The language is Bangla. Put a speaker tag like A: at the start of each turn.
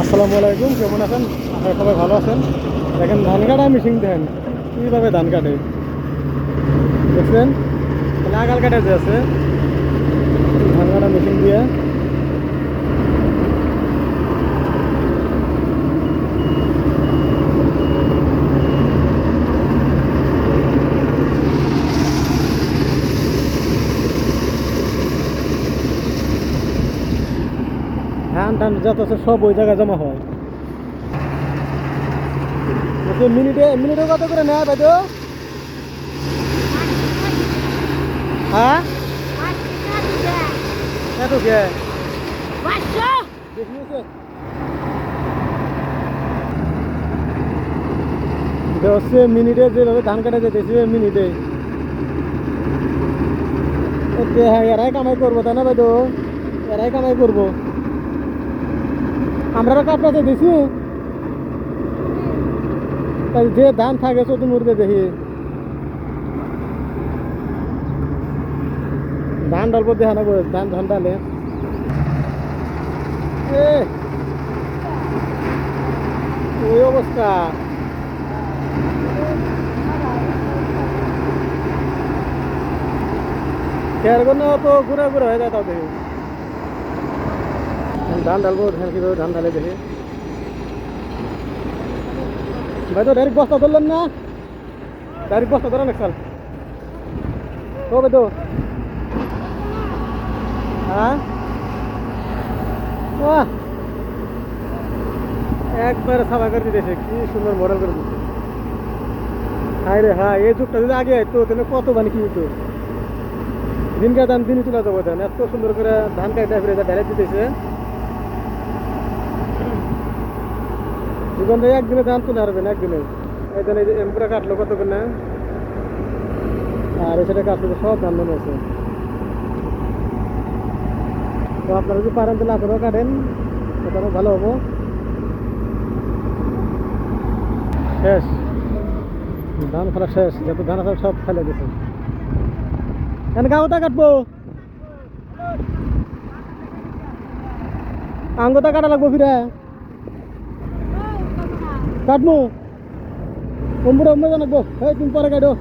A: আসসালামু আলাইকুম, কেমন আছেন? আপনারা সবাই ভালো আছেন? দেখেন ধান কাটা মেশিন দেখেন কীভাবে ধান কাটে, দেখছেন? লাগাল কাটা যে আছে ধান কাটা মেশিন দিয়ে। ধান টান যত আছে সব ওই জায়গায় জমা হয়। মিনিটে মিনিটে কত করে নেয় ভাই? তো হ্যাঁ, এত কে দেখিয়েছে হচ্ছে মিনিটে যেভাবে ধান কাটা যেতেছে মিনিটে। হ্যাঁ, এরাই কামাই করবো তাই না ভাই? তো এরাই কামাই করবো, আমরা কাটতে দিছি। তাই যে ধান থাকে চোদ্দ মুরগে দেখি ধান ডালবো দেখা নেবো ধান ধান ডালে ওই অবস্থা। খেয়ার কোনো তো ঘুরে ঘুরে হয়ে যায় তাও দেখি ধান ডালবো ধান কীভাবে ধান ঢালে দেখি। ভাই তো ডাইরেক্ট বস্তা ধরলেন না? ডাইরেক্ট বস্তা ধরেন এক সাল। ও ভাই তো হ্যাঁ, বাহ, একবারে সাফা করে দিতেছে, কি সুন্দর মডেল করে দিচ্ছে। হাই রে হ্যাঁ, এই যুগটা যদি আগে হইতো তাহলে কত মানে কি হইতো, দিনকে ধান দিনই তুলে যাবো ধান, এত সুন্দর করে ধান কাটা ফিরে ডাইরেক্ট দিতেছে। জীবন একদিনে ধান তুলে হারবেন একদিনে। এই ধান এমপুরা কাটলো কত করে না, আর এসে কাটলো সব ধান নেমে আছে। তো আপনারা যদি পারেন তাহলে আপনারাও কাটেন, সেটাও ভালো হবো। শেষ, ধান ফেলা শেষ, যত ধান আছে সব ফেলে দিছে। এখন গাঁওটা কাটবো, আঙ্গুটা কাটা লাগবো ফিরে কাটবো, কম্পুটা জানাবো। এই তুমি পরে কাটো।